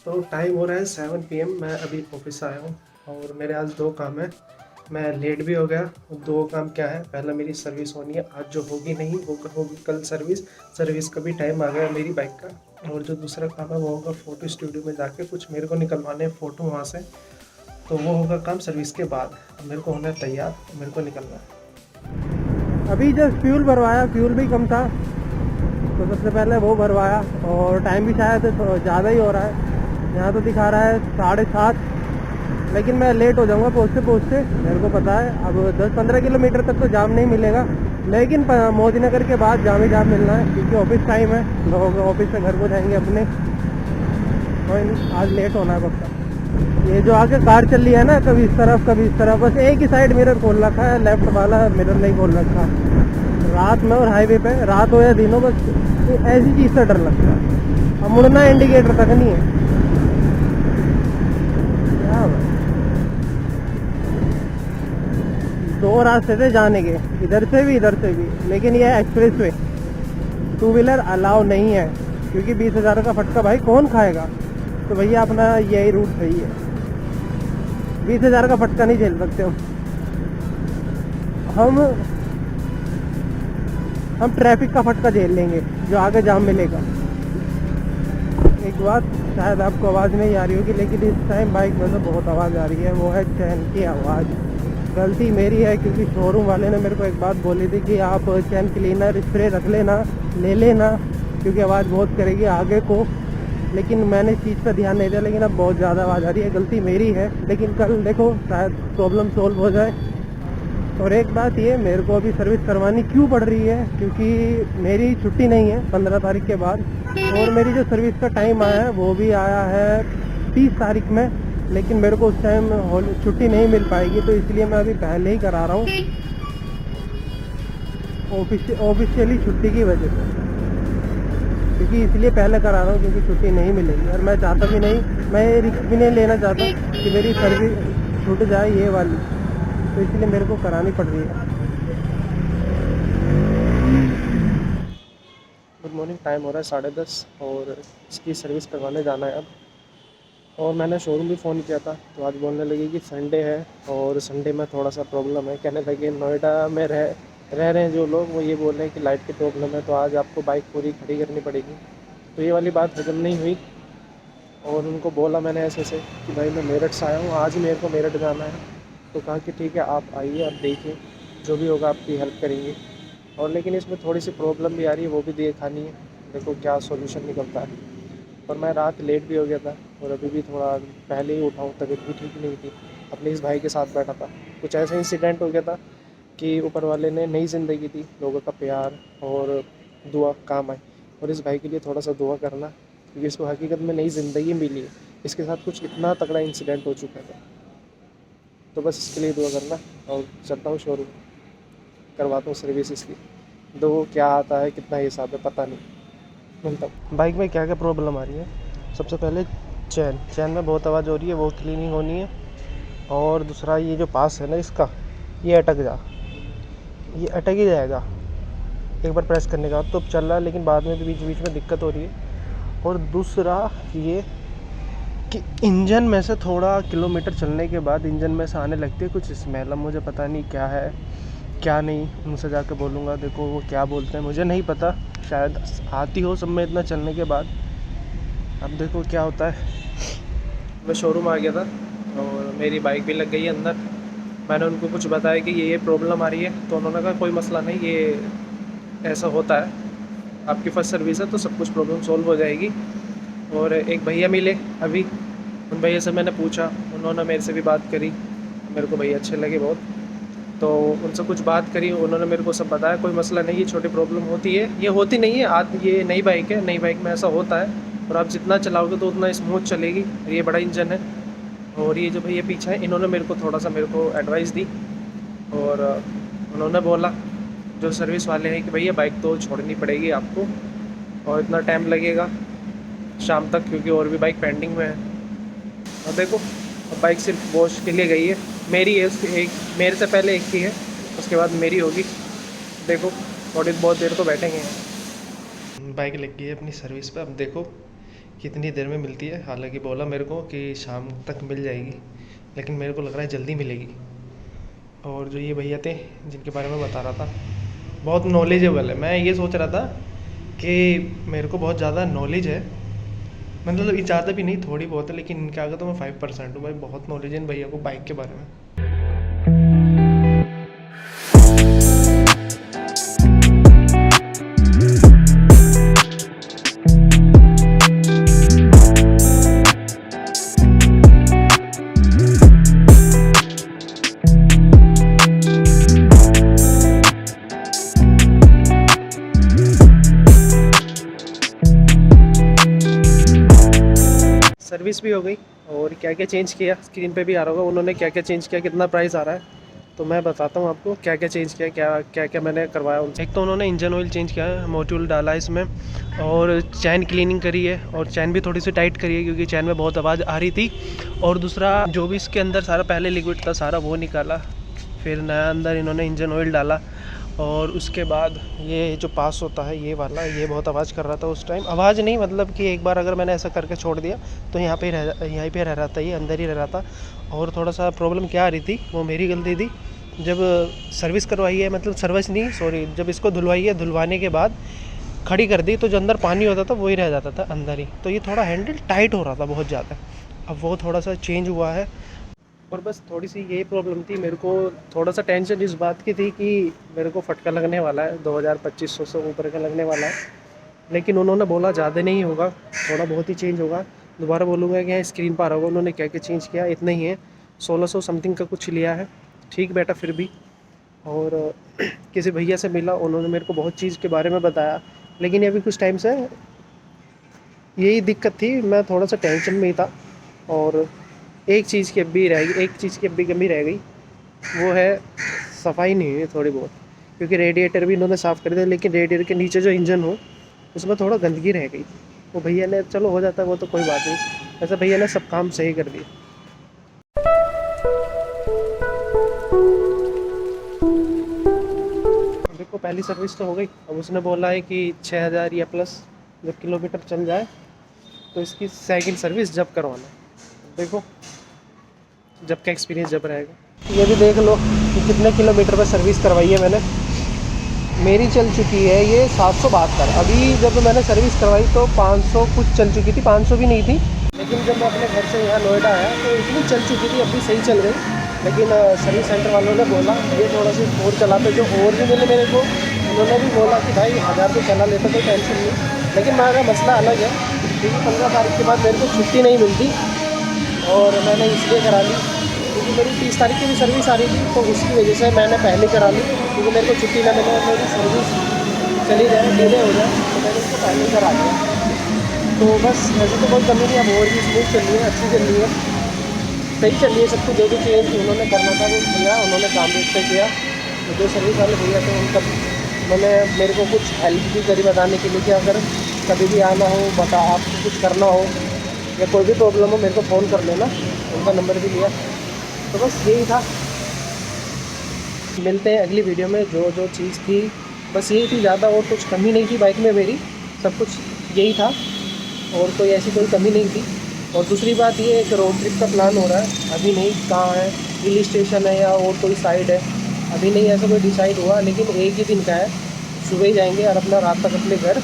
तो टाइम हो रहा है 7 PM। मैं अभी ऑफिस से आया हूँ और मेरे आज दो काम है। मैं लेट भी हो गया। दो काम क्या है, पहला मेरी सर्विस होनी है आज, जो होगी नहीं वो होगी कल सर्विस। सर्विस का भी टाइम आ गया मेरी बाइक का। और जो दूसरा काम है वो होगा फ़ोटो स्टूडियो में जाके कुछ मेरे को निकलवाने हैं फ़ोटो वहाँ से। तो वो होगा काम सर्विस के बाद। अब मेरे को होना है तैयार, मेरे को निकलना है। अभी जस्ट फ्यूल भरवाया, फ्यूल भी कम था तो सबसे पहले वो भरवाया। और टाइम भी शायद ज़्यादा ही हो रहा है, यहाँ तो दिखा रहा है 7:30। लेकिन मैं लेट हो जाऊँगा पहुँचते पहुँचते, मेरे को पता है। अब 10-15 किलोमीटर तक तो जाम नहीं मिलेगा, लेकिन मोदी नगर के बाद जाम ही जाम मिलना है, क्योंकि ऑफिस टाइम है, लोग ऑफिस से घर को जाएंगे अपने। कोई नहीं, आज लेट होना है पक्का। ये जो आगे कार चल रही है ना, कभी इस तरफ कभी इस तरफ, बस एक ही साइड मिरर खोल रखा है, लेफ्ट वाला मिरर नहीं खोल रखा। रात में और हाईवे पे, रात हो या दिन हो, बस ऐसी चीज़ से डर लगता है। अब मुड़ना इंडिकेटर तक नहीं है, क्या भाई। दो रास्ते थे जाने के, इधर से भी इधर से भी, लेकिन ये express way, two wheeler allow नहीं है, क्योंकि 20,000 का फटका भाई कौन खाएगा। तो भैया अपना यही रूट सही है, 20,000 का फटका नहीं झेल सकते हम हम ट्रैफिक का फटका झेल लेंगे, जो आगे जाम मिलेगा। एक बात शायद आपको आवाज़ नहीं आ रही होगी, लेकिन इस टाइम बाइक में तो बहुत आवाज़ आ रही है, वो है चैन की आवाज़। गलती मेरी है, क्योंकि शोरूम वाले ने मेरे को एक बात बोली थी कि आप चैन क्लीनर स्प्रे रख लेना, ले लेना, क्योंकि आवाज़ बहुत करेगी आगे को। लेकिन मैंने इस चीज़ पर ध्यान नहीं दिया, लेकिन अब बहुत ज़्यादा आवाज़ आ रही है, गलती मेरी है। लेकिन कल देखो शायद प्रॉब्लम सोल्व हो जाए। और एक बात ये, मेरे को अभी सर्विस करवानी क्यों पड़ रही है, क्योंकि मेरी छुट्टी नहीं है 15 तारीख के बाद, और मेरी जो सर्विस का टाइम आया है वो भी आया है 30 तारीख में। लेकिन मेरे को उस टाइम छुट्टी नहीं मिल पाएगी, तो इसलिए मैं अभी पहले ही करा रहा हूँ, ऑफिशियली छुट्टी की वजह से। क्योंकि इसलिए पहले करा रहा हूँ, क्योंकि छुट्टी नहीं मिलेगी, और मैं चाहता भी नहीं, मैं ये रिस्क भी नहीं लेना चाहता कि मेरी सर्विस छूट जाए ये वाली, तो इसलिए मेरे को करानी पड़ रही है। Good morning. टाइम हो रहा है 10:30 और इसकी सर्विस करवाने जाना है अब। और मैंने शोरूम भी फ़ोन किया था, तो आज बोलने लगी कि संडे है और संडे में थोड़ा सा प्रॉब्लम है। कहने लगे नोएडा में रह रहे हैं जो लोग, वो ये बोल रहे हैं कि लाइट की प्रॉब्लम है, तो आज आपको बाइक पूरी खड़ी करनी पड़ेगी। तो ये वाली बात हजम नहीं हुई। और उनको बोला मैंने ऐसे ऐसे कि भाई मैं मेरठ से आया हूँ, आज ही मेरे को मेरठ जाना है। तो कहा कि ठीक है आप आइए, आप देखिए, जो भी होगा आपकी हेल्प करेंगे। और लेकिन इसमें थोड़ी सी प्रॉब्लम भी आ रही है, वो भी दिखानी है, देखो क्या सॉल्यूशन निकलता है। और मैं रात लेट भी हो गया था और अभी भी थोड़ा पहले ही उठा हूँ, तबीयत भी ठीक नहीं थी। अपने इस भाई के साथ बैठा था, कुछ ऐसा इंसिडेंट हो गया था कि ऊपर वाले ने नई ज़िंदगी दी, लोगों का प्यार और दुआ काम आए। और इस भाई के लिए थोड़ा सा दुआ करना, क्योंकि इसको हकीकत में नई ज़िंदगी मिली है। इसके साथ कुछ इतना तगड़ा इंसिडेंट हो चुका था, तो बस इसके लिए दुआ करना। और चलता हूँ शोरूम, करवाता हूँ सर्विस इसकी। दो क्या आता है, कितना हिसाब है पता नहीं। मिलता हूँ। बाइक में क्या क्या प्रॉब्लम आ रही है, सबसे पहले चैन में बहुत आवाज़ हो रही है, वो क्लीनिंग होनी है। और दूसरा ये जो पास है ना इसका, ये अटक ही जाएगा एक बार प्रेस करने के बाद। तो अब चल रहा है, लेकिन बाद में भी बीच बीच में दिक्कत हो रही है। और दूसरा ये कि इंजन में से थोड़ा किलोमीटर चलने के बाद इंजन में से आने लगती है कुछ स्मेल। अब मुझे पता नहीं क्या है क्या नहीं, उनसे जाके बोलूँगा, देखो वो क्या बोलते हैं मुझे नहीं पता, शायद आती हो सब में इतना चलने के बाद। अब देखो क्या होता है। मैं शोरूम आ गया था और मेरी बाइक भी लग गई है अंदर। मैंने उनको कुछ बताया कि ये प्रॉब्लम आ रही है, तो उन्होंने कहा कोई मसला नहीं, ये ऐसा होता है, आपकी फर्स्ट सर्विस है तो सब कुछ प्रॉब्लम सॉल्व हो जाएगी। और एक भैया मिले अभी, उन भैया से मैंने पूछा, उन्होंने मेरे से भी बात करी, मेरे को भैया अच्छे लगे बहुत। तो उनसे कुछ बात करी, उन्होंने मेरे को सब बताया, कोई मसला नहीं है, छोटी प्रॉब्लम होती है, ये होती नहीं है ये नई बाइक है, नई बाइक में ऐसा होता है। और आप जितना चलाओगे तो उतना स्मूथ चलेगी, और ये बड़ा इंजन है। और ये जो भैया पीछे हैं, इन्होंने मेरे को एडवाइस दी। और उन्होंने बोला जो सर्विस वाले हैं कि भैया बाइक तो छोड़नी पड़ेगी आपको, और इतना टाइम लगेगा शाम तक, क्योंकि और भी बाइक पेंडिंग में है। और देखो अब बाइक सिर्फ वॉश के लिए गई है, मेरी है उसकी एक, मेरे से पहले एक की है, उसके बाद मेरी होगी। देखो थोड़ी बहुत देर तो बैठेंगे। बाइक लग गई है अपनी सर्विस पे। अब देखो कितनी देर में मिलती है। हालांकि बोला मेरे को कि शाम तक मिल जाएगी, लेकिन मेरे को लग रहा है जल्दी मिलेगी। और जो ये भैया थे जिनके बारे में बता रहा था, बहुत नॉलेजेबल है। मैं ये सोच रहा था कि मेरे को बहुत ज़्यादा नॉलेज है, मतलब ये ज़्यादा भी नहीं, थोड़ी बहुत है, लेकिन इनके आगे तो मैं 5% हूँ भाई। बहुत नॉलेज है इन भैया को बाइक के बारे में। सर्विस भी हो गई और क्या क्या चेंज किया स्क्रीन पे भी आ रहा होगा उन्होंने क्या क्या चेंज किया, कितना प्राइस आ रहा है। तो मैं बताता हूँ आपको क्या क्या चेंज किया, क्या क्या मैंने करवाया उनसे। एक तो उन्होंने इंजन ऑयल चेंज किया है, मोड्यूल डाला है इसमें, और चैन क्लीनिंग करी है, और चैन भी थोड़ी सी टाइट करी है क्योंकि चैन में बहुत आवाज़ आ रही थी। और दूसरा जो भी इसके अंदर सारा पहले लिक्विड था सारा वो निकाला, फिर नया अंदर इन्होंने इंजन ऑयल डाला। और उसके बाद ये जो पास होता है ये वाला, ये बहुत आवाज़ कर रहा था उस टाइम। आवाज़ नहीं, मतलब कि एक बार अगर मैंने ऐसा करके छोड़ दिया तो यहीं पे रह रहा था, ये अंदर ही रह रहा था। और थोड़ा सा प्रॉब्लम क्या आ रही थी, वो मेरी गलती थी। जब सर्विस करवाई है, मतलब सर्विस नहीं सॉरी, जब इसको धुलवाई है, धुलवाने के बाद खड़ी कर दी तो जो अंदर पानी होता था वही रह जाता था अंदर ही। तो ये थोड़ा हैंडल टाइट हो रहा था बहुत ज़्यादा। अब वो थोड़ा सा चेंज हुआ है। और बस थोड़ी सी यही प्रॉब्लम थी, मेरे को थोड़ा सा टेंशन इस बात की थी कि मेरे को फटका लगने वाला है, 2000-2500 से ऊपर का लगने वाला है। लेकिन उन्होंने बोला ज़्यादा नहीं होगा, थोड़ा बहुत ही चेंज होगा। दोबारा बोलूँगा कि यहाँ स्क्रीन पर आ रहा होगा उन्होंने क्या क्या चेंज किया, इतना ही है। 1600 समथिंग का कुछ लिया है, ठीक बेटा फिर भी। और किसी भैया से मिला, उन्होंने मेरे को बहुत चीज़ के बारे में बताया, लेकिन अभी कुछ टाइम से यही दिक्कत थी, मैं थोड़ा सा टेंशन में ही था। और एक चीज़ की अभी रह गई, एक चीज़ की अभी कमी रह गई, वो है सफाई नहीं हुई थोड़ी बहुत। क्योंकि रेडिएटर भी इन्होंने साफ़ कर दिया, लेकिन रेडिएटर के नीचे जो इंजन हो उसमें थोड़ा गंदगी रह गई। वो भैया ने, चलो हो जाता है वो तो कोई बात नहीं, ऐसा भैया ने सब काम सही कर दिया। देखो पहली सर्विस तो हो गई। अब उसने बोला है कि 6000 या प्लस जब किलोमीटर चल जाए तो इसकी सेकंड सर्विस जब करवाना है। देखो जब का एक्सपीरियंस जब रहेगा। ये भी देख लो कि कितने किलोमीटर पर सर्विस करवाई है मैंने। मेरी चल चुकी है ये 772। अभी जब मैंने सर्विस करवाई तो 500 कुछ चल चुकी थी, 500 भी नहीं थी। लेकिन जब मैं अपने घर से यहाँ नोएडा आया तो इतनी चल चुकी थी, अब भी सही चल गई। लेकिन सर्विस सेंटर वालों ने बोला ये थोड़ा सी और चलाते, जो और भी मिले मेरे को उन्होंने भी बोला कि भाई 1000 तो चला लेता, कोई टेंशन नहीं। लेकिन मेरा मसला अलग है क्योंकि 15 तारीख के बाद मेरे को छुट्टी नहीं मिलती, और मैंने इसलिए करा ली क्योंकि मेरी 30 तारीख की भी सर्विस आ रही थी, तो उसकी वजह से मैंने पहले करा ली। क्योंकि मेरे को छुट्टी ना मिले और मेरी सर्विस चली जाए, डिले हो जाए, तो मैंने उसको पहले ही करा दिया। तो बस ऐसे तो कोई कमी नहीं, अब और भी स्मूथ चल रही है, अच्छी चल रही है, सही चल रही है सब कुछ। जो भी चेंज उन्होंने करना था वो किया, उन्होंने काम भी अच्छा किया। तो जो सर्विस वाले भैया थे उनका उन्होंने मेरे को कुछ हेल्प भी करी बताने के लिए कि अगर कभी भी आना हो, बता आपको कुछ करना हो या कोई भी प्रॉब्लम हो मेरे को फ़ोन कर लेना, उनका नंबर भी लिया। तो बस यही था, मिलते हैं अगली वीडियो में। जो जो चीज़ थी बस यही थी, ज़्यादा और कुछ कमी नहीं थी बाइक में मेरी, सब कुछ यही था और कोई ऐसी कोई कमी नहीं थी। और दूसरी बात ये है कि रोड ट्रिप का प्लान हो रहा है, अभी नहीं कहाँ है, हिल स्टेशन है या और कोई साइड है, अभी नहीं ऐसा कोई डिसाइड हुआ। लेकिन एक ही दिन का है, सुबह ही जाएंगे और अपना रात तक अपने घर।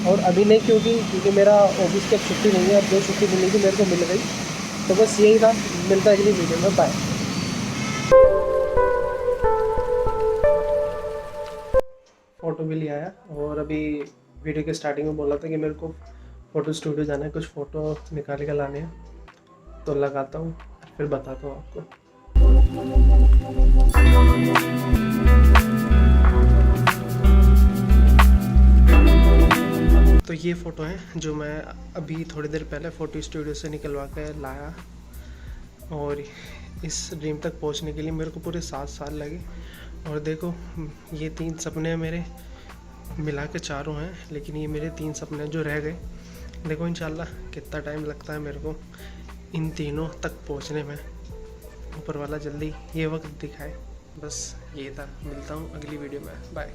और अभी नहीं क्योंकि मेरा ऑफिस की छुट्टी नहीं है, अब जो छुट्टी मिली थी मेरे को मिल गई। तो बस यही था, मिलता है अगली वीडियो में, बाय। फ़ोटो भी ले आया और अभी वीडियो के स्टार्टिंग में बोला था कि मेरे को फ़ोटो स्टूडियो जाना है, कुछ फ़ोटो निकाल के लाने हैं, तो लगाता हूँ फिर बताता हूँ आपको। तो ये फ़ोटो है जो मैं अभी थोड़ी देर पहले फ़ोटो स्टूडियो से निकलवा के लाया, और इस ड्रीम तक पहुंचने के लिए मेरे को पूरे 7 साल लगे। और देखो ये 3 सपने मेरे मिला के 4 हैं, लेकिन ये मेरे 3 सपने जो रह गए। देखो इंशाल्लाह कितना टाइम लगता है मेरे को इन तीनों तक पहुंचने में, ऊपर वाला जल्दी ये वक्त दिखाए। बस ये था, मिलता हूँ अगली वीडियो में, बाय।